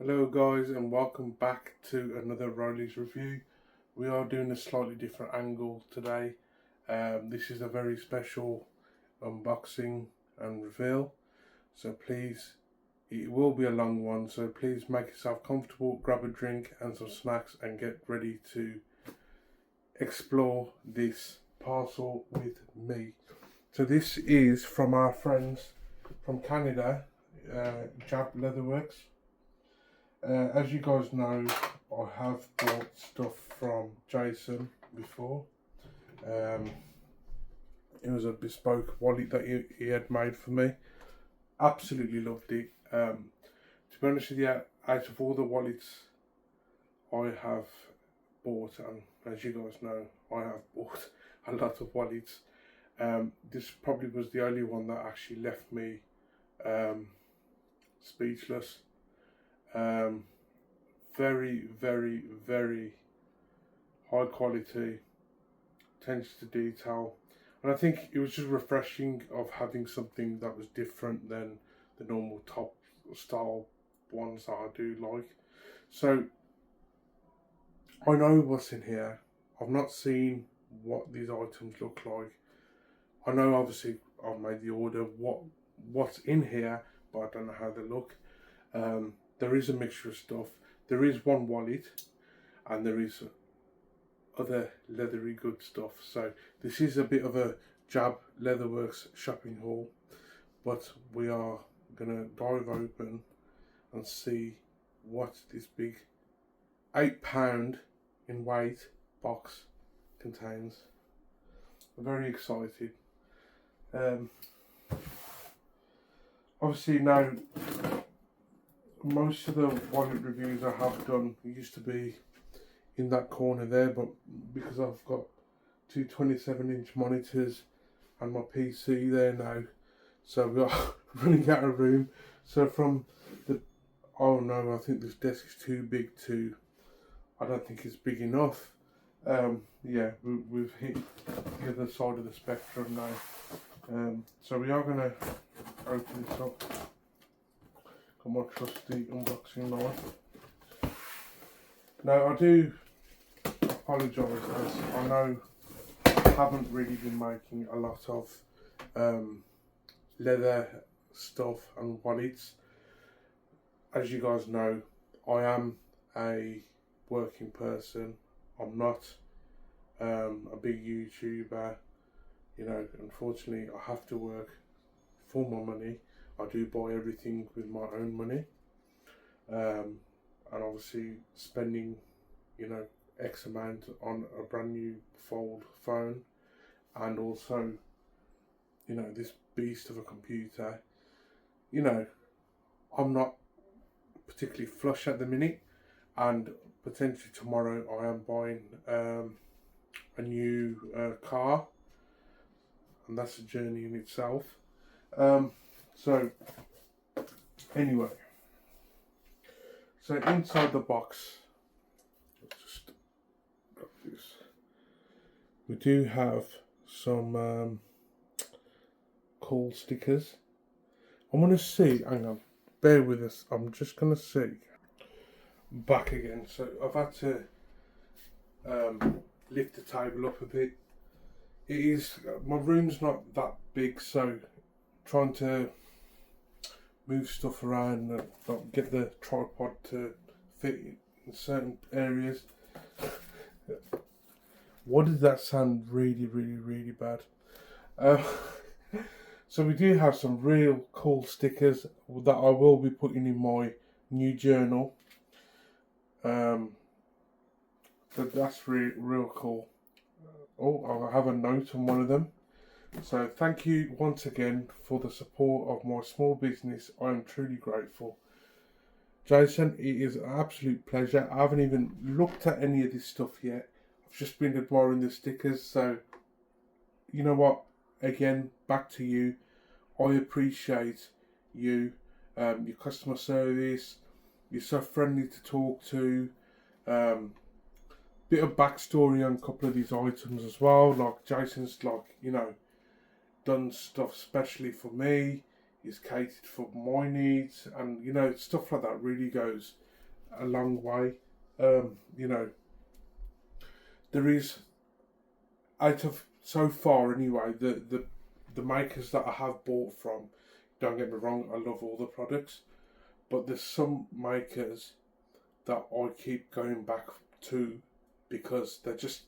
Hello guys, and welcome back to another Rollies review. We are doing a slightly different angle today. This is a very special unboxing and reveal, so please, it will be a long one, so please make yourself comfortable, grab a drink and some snacks and get ready to explore this parcel with me. So this is from our friends from Canada, J.A.B Leatherworks. As you guys know, I have bought stuff from Jason before. It was a bespoke wallet that he had made for me. Absolutely loved it. To be honest with you, out of all the wallets I have bought, and as you guys know, I have bought a lot of wallets, this probably was the only one that actually left me speechless. Very, very, very high quality, attention to detail, and I think it was just refreshing of having something that was different than the normal top style ones that I do like. So I know what's in here. I've not seen what these items look like. I know obviously I've made the order, what's in here, but I don't know how they look. There is a mixture of stuff. There is one wallet and there is other leathery good stuff. So this is a bit of a J.A.B Leatherworks shopping haul, but we are gonna dive open and see what this big £8 in weight box contains. I'm very excited. Obviously now, most of the wallet reviews I have done used to be in that corner there, but because I've got two 27-inch monitors and my PC there now, so we are running out of room. So from the, oh no, I think this desk is too big to, I don't think it's big enough. Yeah, we've hit the other side of the spectrum now. So we are going to open this up. Got my trusty unboxing knife. Now I do apologise, as I know I haven't really been making a lot of leather stuff and wallets. As you guys know, I am a working person. I'm not a big YouTuber. You know, unfortunately I have to work for my money. I do buy everything with my own money, and obviously spending, you know, X amount on a brand new fold phone, and also, you know, this beast of a computer. You know, I'm not particularly flush at the minute, and potentially tomorrow I am buying a new car, and that's a journey in itself. So anyway, so inside the box, let's just grab this. We do have some cool stickers. I'm gonna see. Hang on, bear with us. I'm just gonna see. Back again. So I've had to lift the table up a bit. It is, my room's not that big, so trying to move stuff around and get the tripod to fit in certain areas. What does that sound really, really, really bad? So we do have some real cool stickers that I will be putting in my new journal. So that's real cool. Oh, I have a note on one of them. So thank you once again for the support of my small business. I am truly grateful. Jason, it is an absolute pleasure. I haven't even looked at any of this stuff yet. I've just been admiring the stickers. So, you know what? Again, back to you. I appreciate you, your customer service. You're so friendly to talk to. Bit of backstory on a couple of these items as well. Like Jason's, like, you know, done stuff specially for me. He's catered for my needs, and you know, stuff like that really goes a long way. You know, there is, out of so far anyway, the makers that I have bought from, don't get me wrong, I love all the products, but there's some makers that I keep going back to because they just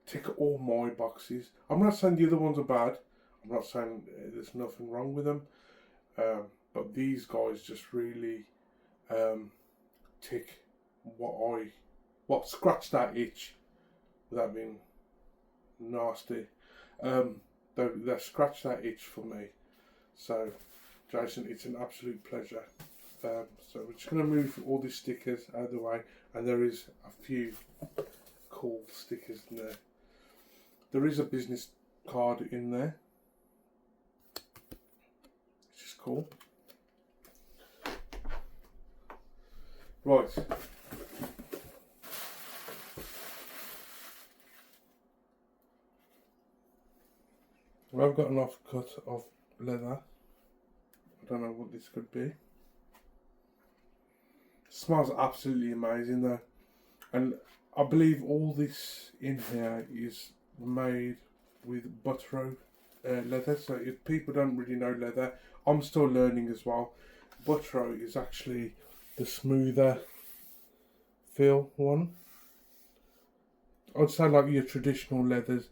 tick all my boxes. I'm not saying the other ones are bad. I'm not saying there's nothing wrong with them. But these guys just really tick scratch that itch without being nasty. They scratch that itch for me. So, Jason, it's an absolute pleasure. So we're just going to move all these stickers out of the way, and there is a few cool stickers in there. There is a business card in there, which is cool. Right. Well, I've got an offcut of leather. I don't know what this could be. Smells absolutely amazing though, and I believe all this in here is made with buttero leather. So if people don't really know leather, I'm still learning as well. Buttero is actually the smoother feel one. I'd say like your traditional leathers.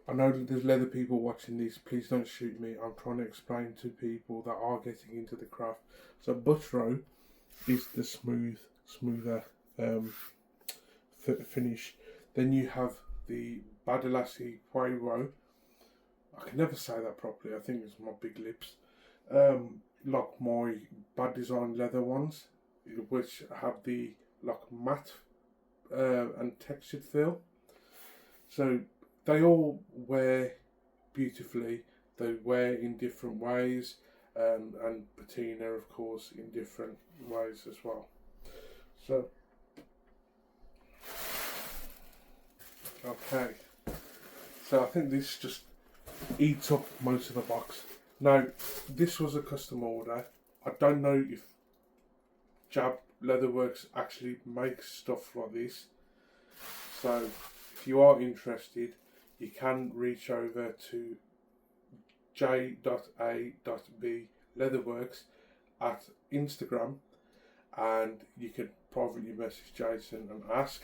I know that there's leather people watching this, please don't shoot me. I'm trying to explain to people that are getting into the craft. So buttero is the smoother finish. Then you have the Badalassi Poirot. I can never say that properly, I think it's my big lips. Like my Bad Design leather ones, which have the like matte and textured feel. So they all wear beautifully. They wear in different ways, and patina, of course, in different ways as well. So, okay. So I think this just eats up most of the box. Now, this was a custom order. I don't know if J.A.B Leatherworks actually makes stuff like this. So, if you are interested, you can reach over to J.A.B Leatherworks at Instagram, and you can privately message Jason and ask.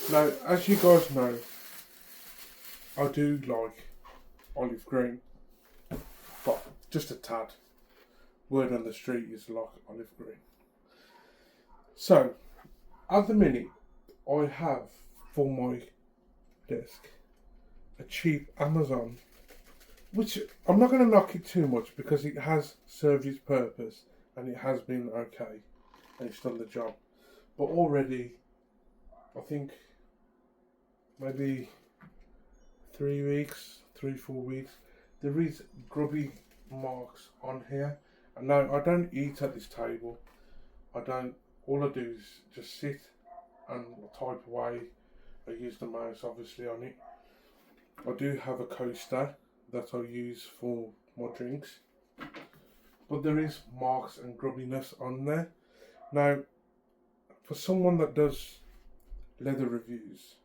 Now, as you guys know, I do like olive green, but just a tad. Word on the street is like olive green. So, at the minute, I have for my desk a cheap Amazon, which I'm not going to knock it too much because it has served its purpose and it has been okay and it's done the job. But already, I think maybe 3 4 weeks, there is grubby marks on here. And now I don't eat at this table. All I do is just sit and type away. I use the mouse obviously on it. I do have a coaster that I use for my drinks, but there is marks and grubbiness on there. Now, for someone that does leather reviews,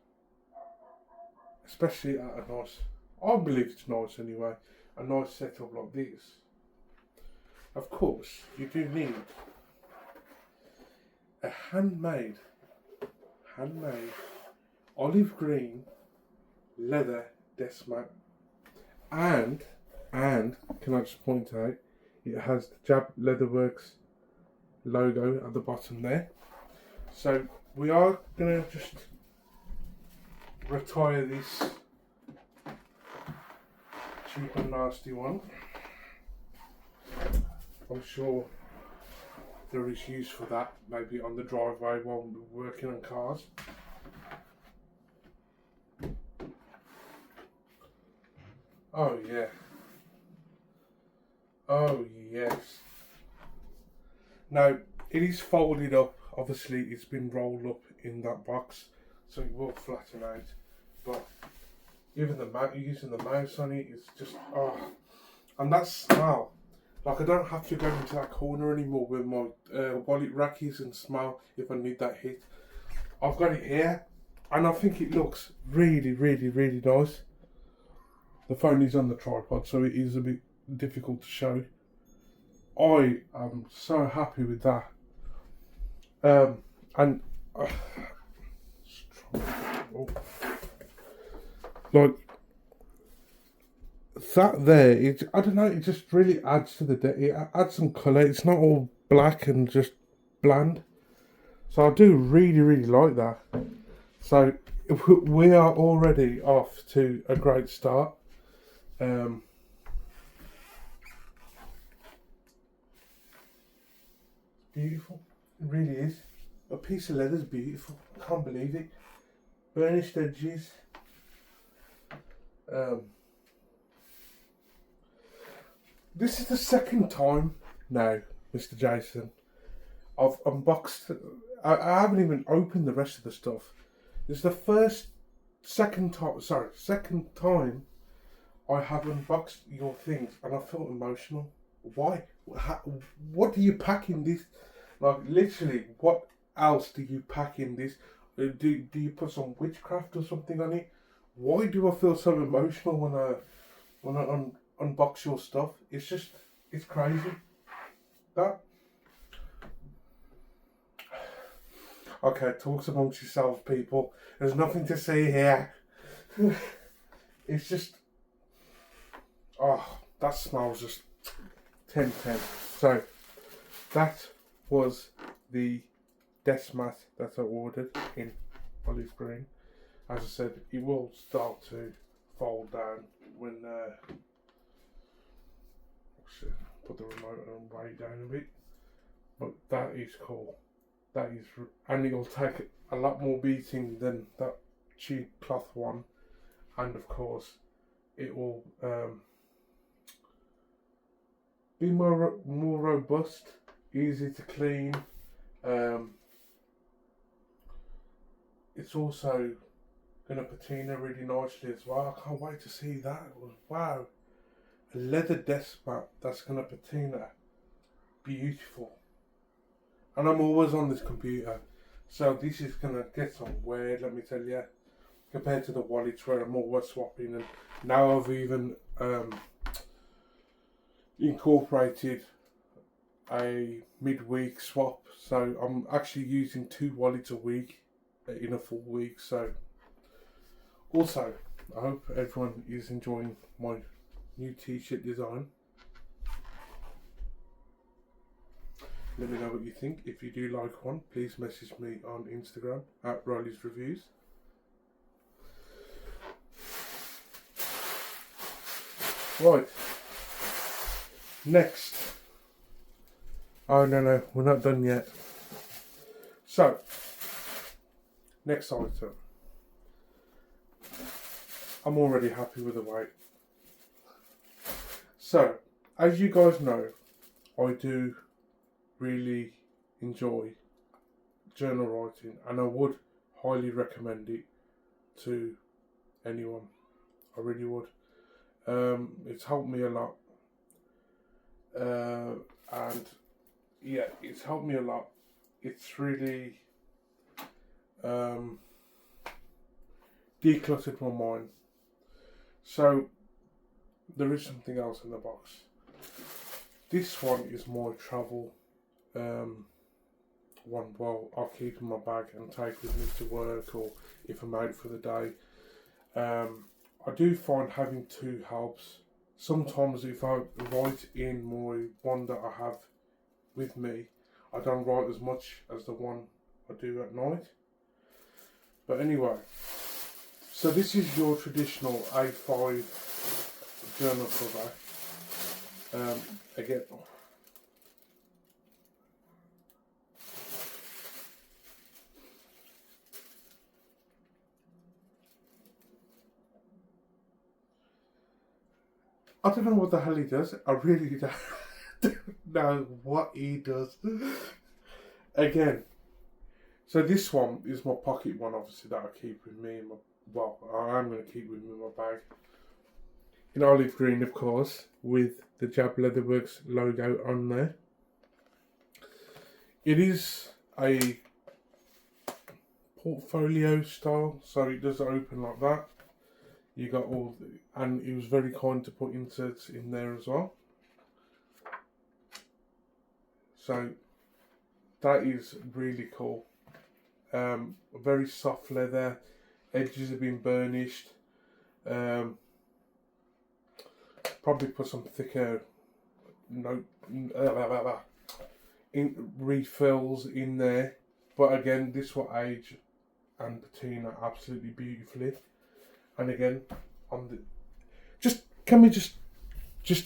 especially at a nice, I believe it's nice anyway, a nice setup like this, of course you do need a handmade olive green leather desk mat, and can I just point out, it has the J.A.B Leatherworks logo at the bottom there. So we are going to just retire this cheap and nasty one. I'm sure there is use for that, maybe on the driveway while we're working on cars. Oh yeah. Oh yes. Now, it is folded up. Obviously, it's been rolled up in that box, so it will flatten out. But even using the mouse on it, it's just and that smell. Like, I don't have to go into that corner anymore where my wallet rack is and smell if I need that hit. I've got it here, and I think it looks really, really, really nice. The phone is on the tripod, so it is a bit difficult to show. I am so happy with that. And like that there, I don't know, it just really adds to the day. It adds some colour. It's not all black and just bland. So I do really, really like that. So we are already off to a great start. Beautiful, it really is. A piece of leather is beautiful. I can't believe it. Burnished edges. This is the second time now, Mr. Jason, I've unboxed. I haven't even opened the rest of the stuff. This is the second time I have unboxed your things, and I felt emotional. Why? What do you pack in this? Like, literally, what else do you pack in this? Do you put some witchcraft or something on it? Why do I feel so emotional when I unbox your stuff? It's crazy. Okay, talks amongst yourselves, people. There's nothing to say here. It's just, that smells just 10/10. So that was the desk mat that I ordered in olive green. As I said, it will start to fold down when put the remote on way down a bit. But that is cool. And it'll take a lot more beating than that cheap cloth one, and of course it will be more robust, easy to clean. It's also going to patina really nicely as well. I can't wait to see that. Wow, a leather desk mat that's going to patina, beautiful. And I'm always on this computer, so this is going to get some wear, let me tell you, compared to the wallets where I'm always swapping. And now I've even incorporated a midweek swap, so I'm actually using 2 wallets a week in a full week. So also, I hope everyone is enjoying my new t-shirt design. Let me know what you think. If you do like one, please message me on Instagram at Rollies Reviews. Right. Next. Oh no, we're not done yet. So, next item. I'm already happy with the weight. So, as you guys know, I do really enjoy journal writing, and I would highly recommend it to anyone. I really would. It's helped me a lot, and yeah, it's helped me a lot. It's really decluttered my mind. So there is something else in the box. This one is my travel one. Well, I'll keep in my bag and take with me to work, or if I'm out for the day. I do find having 2 helps. Sometimes if I write in my one that I have with me, I don't write as much as the one I do at night. But anyway, so this is your traditional A5 journal cover. Again, I don't know what the hell he does. I really don't know what he does. Again, so this one is my pocket one, obviously, that I keep with me. I am going to keep with me in my bag. in olive green, of course, with the J.A.B Leatherworks logo on there. It is a portfolio style, so it does open like that. You got all, and he was very kind to put inserts in there as well. So that is really cool. Very soft leather, edges have been burnished. Probably put some thicker refills in there, but again, this will age and patina absolutely beautifully. And again, on the can we just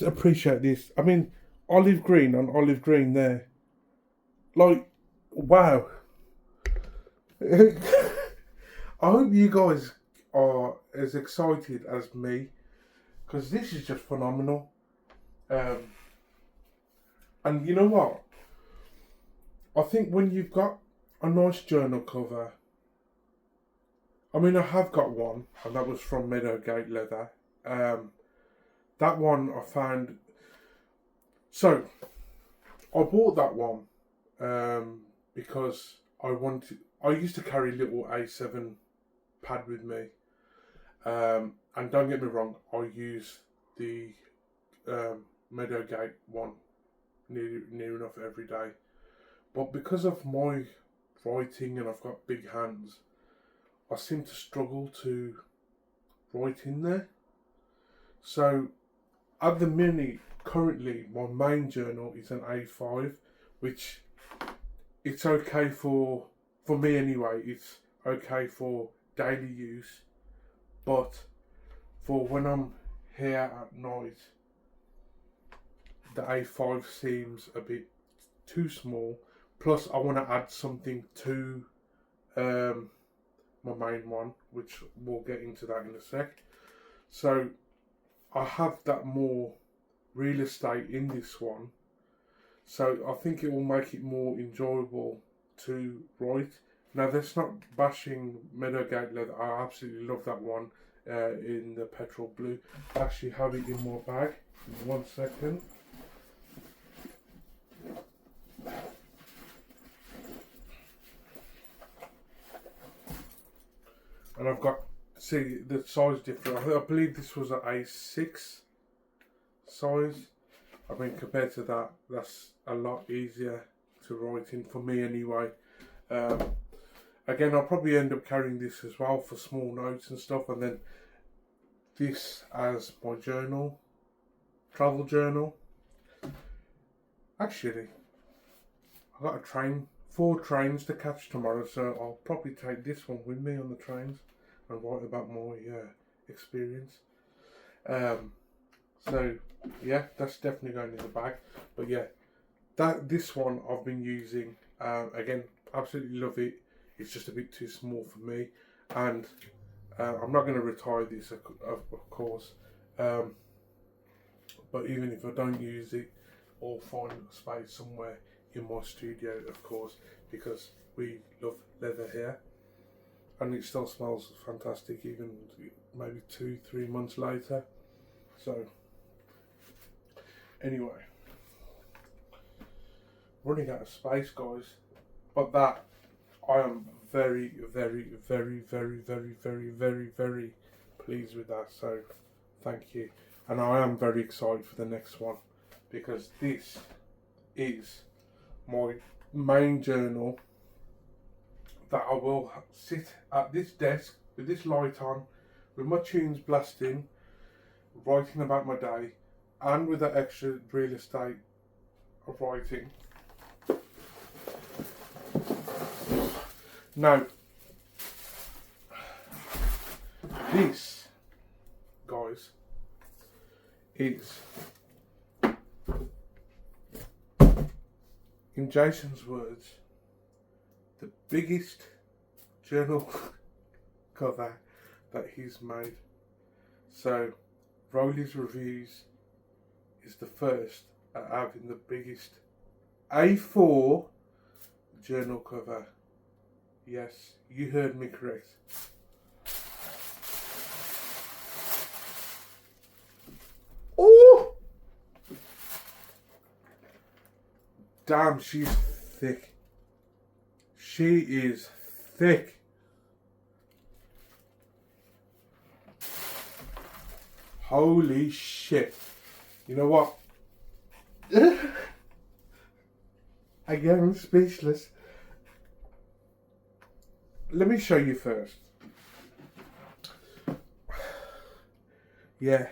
appreciate this? I mean, olive green on olive green there, like, wow. I hope you guys are as excited as me, because this is just phenomenal. And you know what? I think when you've got a nice journal cover, I mean, I have got one, and that was from Meadowgate Leather. That one I found. So I bought that one because I used to carry a little A7 pad with me, and don't get me wrong, I use the Meadowgate one near enough every day. But because of my writing and I've got big hands, I seem to struggle to write in there. So at the minute, currently, my main journal is an A5, which it's okay for me anyway. It's okay for daily use, but for when I'm here at night, the A5 seems a bit too small. Plus, I want to add something to my main one, which we'll get into that in a sec. So I have that more real estate in this one, so I think it will make it more enjoyable to write. Now, that's not bashing Meadowgate Leather. I absolutely love that one in the petrol blue. I actually have it in my bag. 1 second. And I've got, see, the size different. I believe this was an A6 size. I mean, compared to that, that's a lot easier to write in, for me anyway. Again, I'll probably end up carrying this as well for small notes and stuff, and then this as my journal, travel journal. Actually, I've got 4 trains to catch tomorrow, so I'll probably take this one with me on the trains and write about my experience. So yeah, that's definitely going in the bag. But yeah, this one I've been using. Again, absolutely love it. It's just a bit too small for me, and I'm not going to retire this, of course. But even if I don't use it, I'll find a space somewhere in my studio, of course, because we love leather here, and it still smells fantastic even maybe 2-3 months later. So anyway, running out of space, guys, but that I am very, very, very, very, very, very, very, very pleased with that. So thank you, and I am very excited for the next one, because this is my main journal that I will sit at this desk with this light on, with my tunes blasting, writing about my day, and with that extra real estate of writing. Now, this, guys, is, in Jason's words, the biggest journal cover that he's made. So, Rollies Reviews is the first at having the biggest A4 journal cover. Yes, you heard me correct. damn, she's thick. She is thick. Holy shit. You know what? Again, I'm speechless. Let me show you first. Yeah.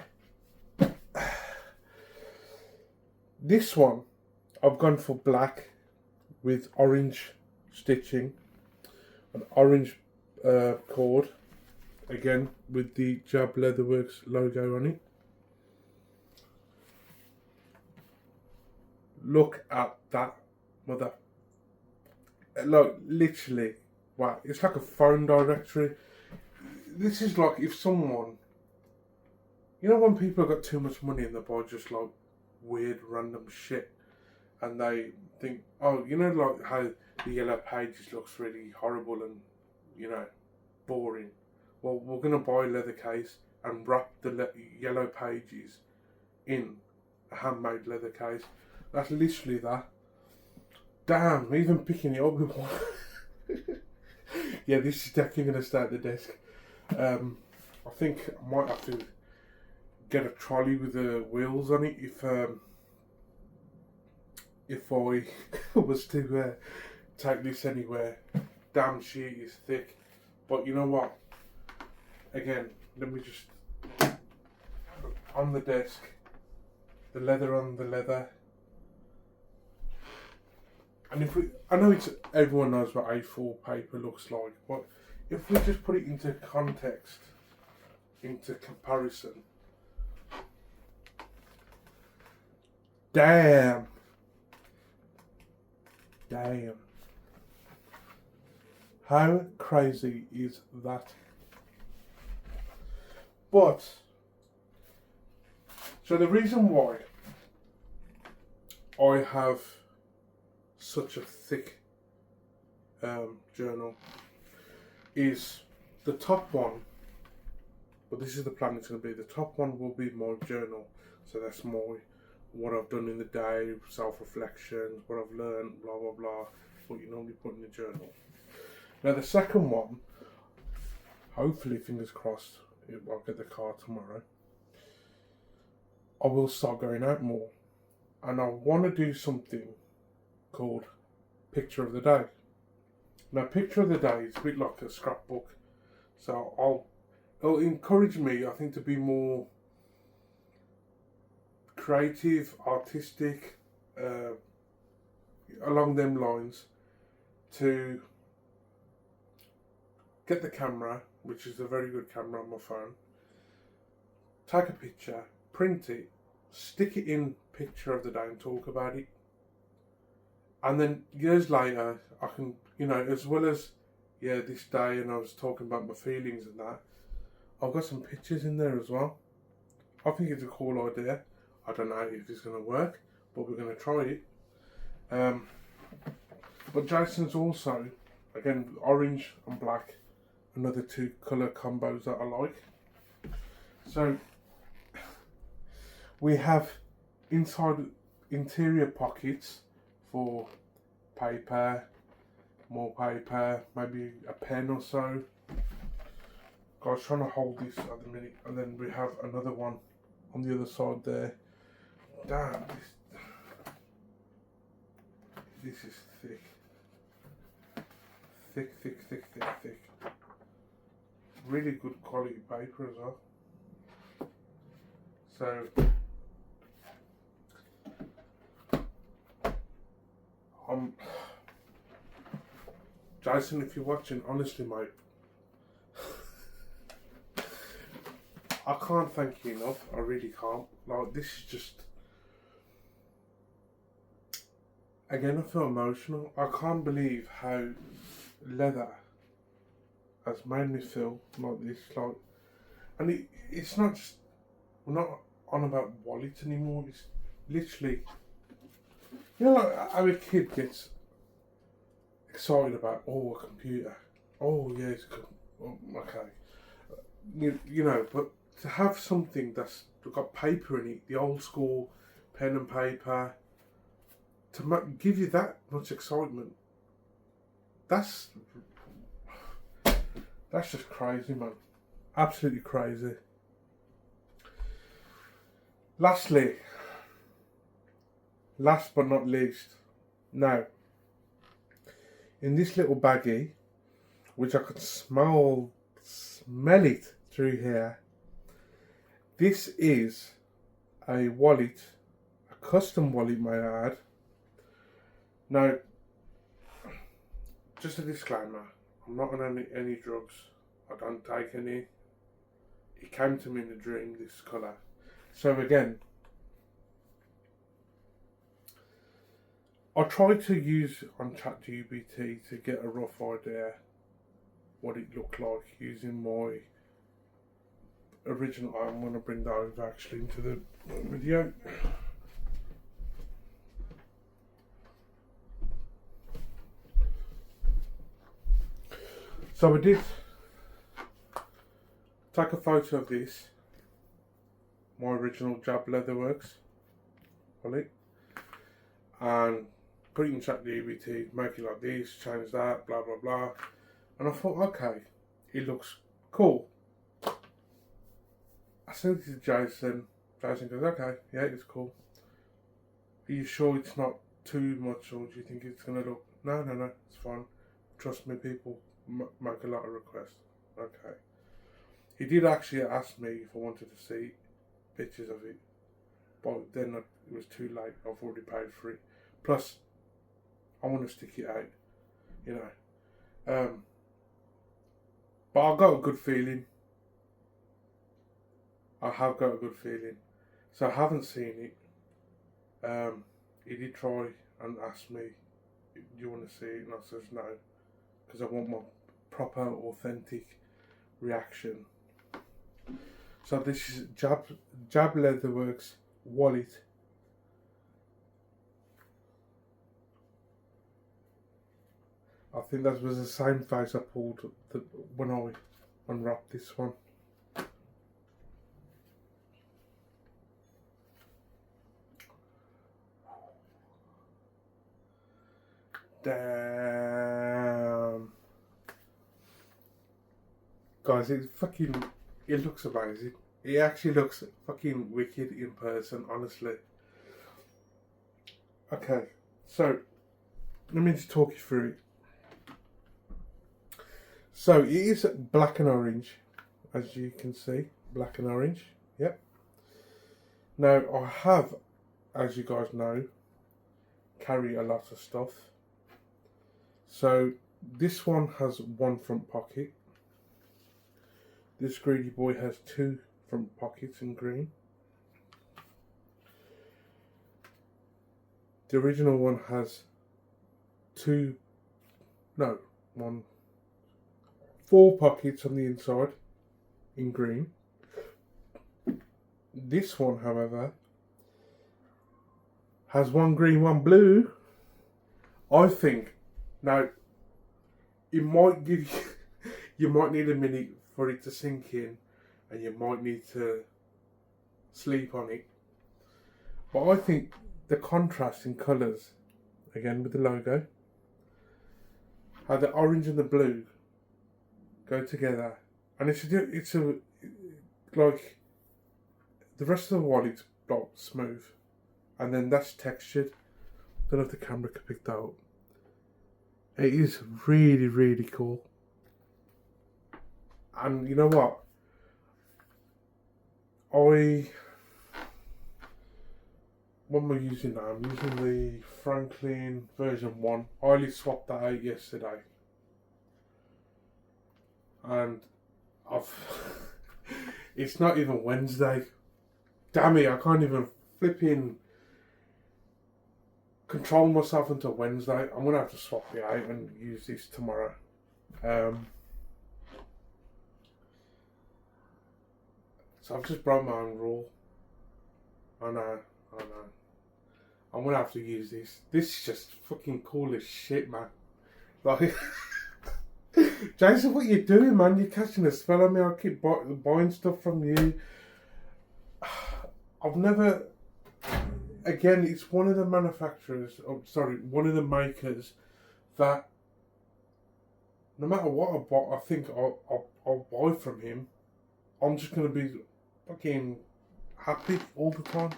This one, I've gone for black with orange stitching, an orange cord, again with the J.A.B Leatherworks logo on it. Look at that, mother. Like, literally, wow, it's like a phone directory. This is like if someone, you know, when people have got too much money and they buy just like weird random shit, and they think, oh, you know, like how the Yellow Pages looks really horrible and, you know, boring. Well, we're gonna buy a leather case and wrap the Yellow Pages in a handmade leather case. That's literally that. Damn, even picking it up with one. Yeah, this is definitely gonna stay at the desk. I think I might have to get a trolley with the wheels on it if I was to take this anywhere. Damn, she is thick. But you know what? Again, let me just, on the desk, the leather on the leather. And if we, I know it's, everyone knows what A4 paper looks like, but if we just put it into context, into comparison, damn. How crazy is that? But, so the reason why I have such a thick journal is the top one, but this is the plan it's going to be, the top one will be my journal. So that's what I've done in the day, self-reflections, what I've learned, blah blah blah, what you normally put in the journal. Now the second one, hopefully, fingers crossed, I'll get the car tomorrow, I will start going out more, and I want to do something called Picture of the Day. Now Picture of the Day is a bit like a scrapbook, so it'll encourage me, I think, to be more creative, artistic, along them lines, to get the camera, which is a very good camera on my phone, take a picture, print it, stick it in Picture of the Day and talk about it. And then years later, I can, you know, as well as, yeah, this day, and I was talking about my feelings and that, I've got some pictures in there as well. I think it's a cool idea. I don't know if it's going to work, but we're going to try it. But Jason's also, again, orange and black, another two colour combos that I like. So we have inside interior pockets for paper, more paper, maybe a pen or so. I was trying to hold this at the minute, and then we have another one on the other side there. Damn, this is thick. Thick. Really good quality paper as well. So, Jason, if you're watching, honestly, mate, I can't thank you enough. I really can't. Like, this is just, again, I feel emotional. I can't believe how leather has made me feel like this. Like, and it's not just, we're not on about wallets anymore. It's literally, you know, like how a kid gets excited about, oh, a computer. Oh, yeah, it's good. Oh, okay. You know, but to have something that's got paper in it, the old school pen and paper, to give you that much excitement. That's just crazy, man. Absolutely crazy. Lastly, last but not least, now, in this little baggie, which I could smell it through here, this is a wallet, a custom wallet, may I add. Now, just a disclaimer, I'm not on any drugs. I don't take any. It came to me in a dream, this colour. So again, I tried to use on ChatGPT to get a rough idea what it looked like using my original. I'm going to bring that over actually into the video. So I did take a photo of this, my original J.A.B Leatherworks wallet, and put it in ChatGPT, make it like this, change that, blah blah blah. And I thought, okay, it looks cool. I sent it to Jason. Jason goes, okay, yeah, it's cool. Are you sure it's not too much, or do you think it's gonna look? No, it's fine. Trust me, people make a lot of requests. Okay. He did actually ask me if I wanted to see pictures of it, but then it was too late. I've already paid for it. Plus, I want to stick it out, you know. But I got a good feeling. I have got a good feeling. So I haven't seen it. He did try and ask me, do you want to see it? And I says no, because I want my proper, authentic reaction. So this is J.A.B Leatherworks wallet. I think that was the same face I pulled when I unwrapped this one. Damn. Guys, it looks amazing. It actually looks fucking wicked in person, honestly. Okay, so let me just talk you through it. So it is black and orange, as you can see, black and orange. Yep. Now I have, as you guys know, carry a lot of stuff. So this one has one front pocket. This greedy boy has two front pockets in green. The original one has four pockets on the inside in green. This one, however, has one green, one blue. I think now it might give you, you might need a minute for it to sink in, and you might need to sleep on it. But I think the contrast in colours, again with the logo, how the orange and the blue go together, and it's like the rest of the wallet's like smooth, and then that's textured. Don't know if the camera can pick that up. It is really, really cool. And you know what? What am I using now? I'm using the Franklin version 1. I only swapped that out yesterday. And it's not even Wednesday. Damn it, I can't even flipping control myself until Wednesday. I'm gonna have to swap it out and use this tomorrow. So I've just broke my own rule. I know. I'm gonna have to use this. This is just fucking cool as shit, man. Like, Jason, what you doing, man? You're catching a spell on me. I keep buying stuff from you. I've never again, it's one of the manufacturers, one of the makers that no matter what I buy, I think I'll buy from him. I'm just going to be fucking happy all the time.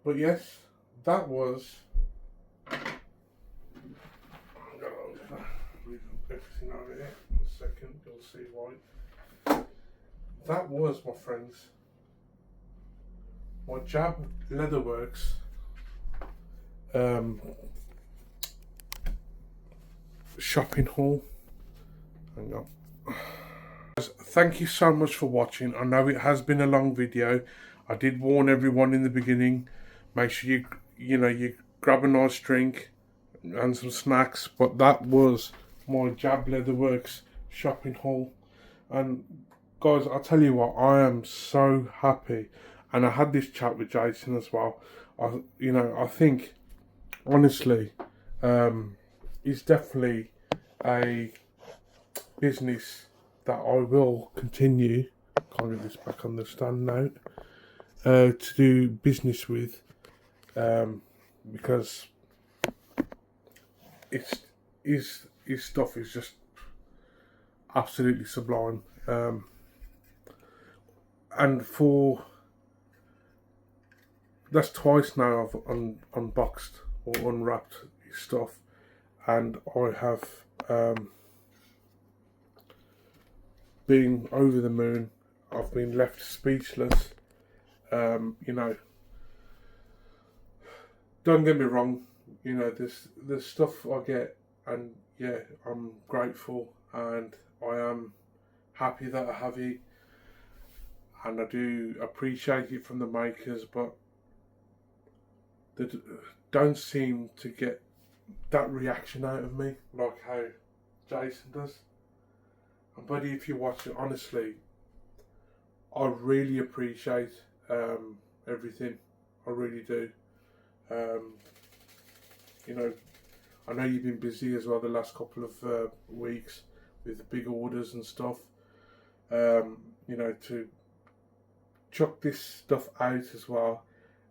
But yes, that was... I'm going to move everything over here in a second, you'll see why. That was, my friends, my J.A.B Leatherworks shopping haul. Hang on. Thank you so much for watching. I know it has been a long video. I did warn everyone in the beginning, make sure you grab a nice drink and some snacks. But that was my J.A.B Leatherworks shopping haul. And guys, I'll tell you what, I am so happy. And I had this chat with Jason as well. I think, honestly, it's definitely a business that I will continue. Can't get this back on the stand now. To do business with, because his stuff is just absolutely sublime. And that's twice now I've unboxed or unwrapped his stuff, and I have been over the moon. I've been left speechless. Don't get me wrong, there's stuff I get, and yeah, I'm grateful and I am happy that I have it, and I do appreciate it from the makers, but they don't seem to get that reaction out of me like how Jason does. And buddy, if you watch it, honestly, I really appreciate everything. I really do. I know you've been busy as well the last couple of weeks with the big orders and stuff. To chuck this stuff out as well,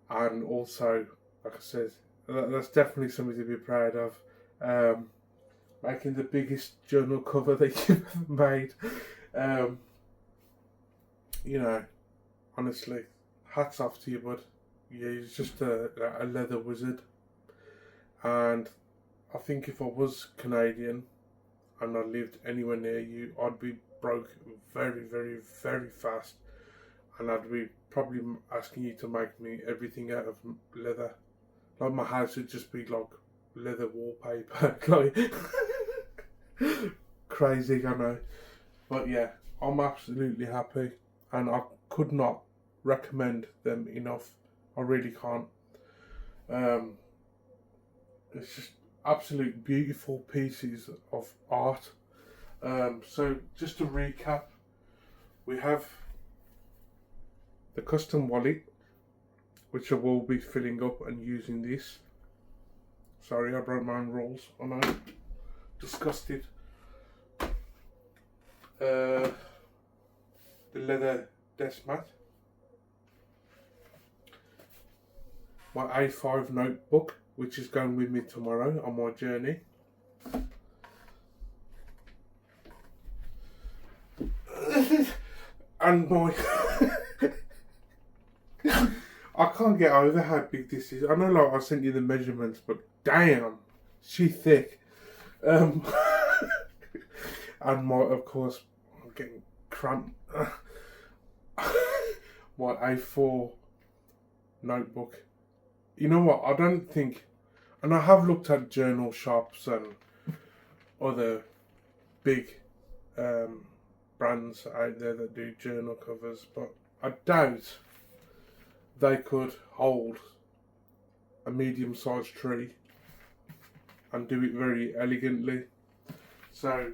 and also, like I said, that's definitely something to be proud of. Making the biggest journal cover that you've ever made. Honestly, hats off to you, bud. Yeah, he's just a leather wizard. And I think if I was Canadian and I lived anywhere near you, I'd be broke very, very, very fast. And I'd be probably asking you to make me everything out of leather. Like my house would just be like leather wallpaper. Like crazy, I know. But yeah, I'm absolutely happy, and I could not recommend them enough. I really can't. It's just absolute beautiful pieces of art. So just to recap, we have the custom wallet, which I will be filling up and using this. Sorry, I broke my own rules. I know. Disgusted. The leather desk mat. My A5 notebook, which is going with me tomorrow on my journey. And my... I can't get over how big this is. I know, like, I sent you the measurements, but damn, she's thick. And my, of course, I'm getting cramped. My A4 notebook. You know what? I don't think, and I have looked at journal shops and other big brands out there that do journal covers, but I doubt they could hold a medium-sized tree and do it very elegantly. So,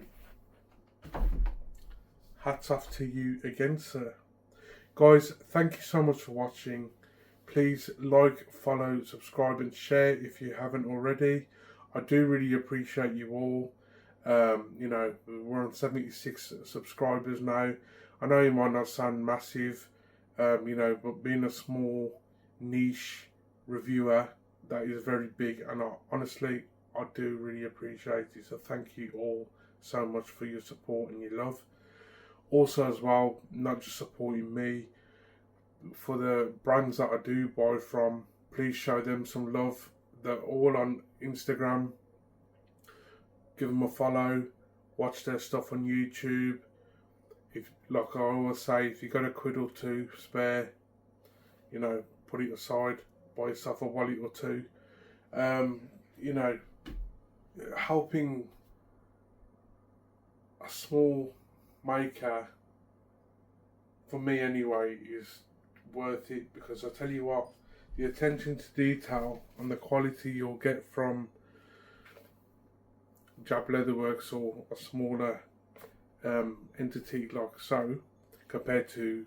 hats off to you again, sir. Guys, thank you so much for watching. Please like, follow, subscribe and share if you haven't already. I do really appreciate you all. We're on 76 subscribers now. I know it might not sound massive, You know, but being a small niche reviewer, that is very big, and honestly, I do really appreciate it. So thank you all so much for your support and your love. Also, as well, not just supporting me, for the brands that I do buy from, please show them some love. They're all on Instagram. Give them a follow. Watch their stuff on YouTube. If, like I always say, if you got a quid or two spare, you know, put it aside. Buy yourself a wallet or two. You know, helping a small maker, for me anyway, is worth it, because I tell you what, the attention to detail and the quality you'll get from J.A.B Leatherworks or a smaller entity like so, compared to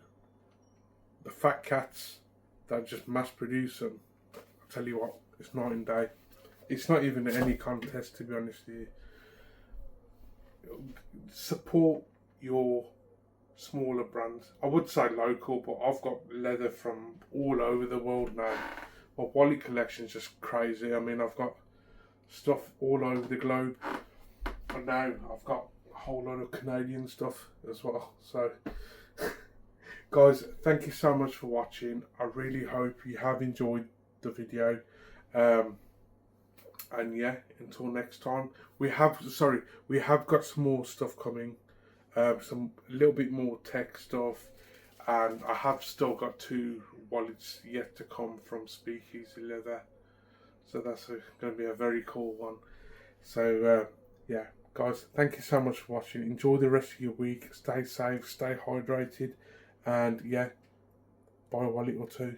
the fat cats that just mass produce them, I tell you what, it's night and day. It's not even any contest, to be honest with you. Support your smaller brands. I would say local, but I've got leather from all over the world now. My wallet collection is just crazy. I mean, I've got stuff all over the globe, and now I've got a whole lot of Canadian stuff as well. So guys, thank you so much for watching. I really hope you have enjoyed the video. And yeah, until next time, we have got some more stuff coming, some a little bit more tech stuff, and I have still got 2 wallets yet to come from Speakeasy Leather, so that's going to be a very cool one. So yeah, guys, thank you so much for watching. Enjoy the rest of your week. Stay safe, stay hydrated, and yeah, buy a wallet or 2.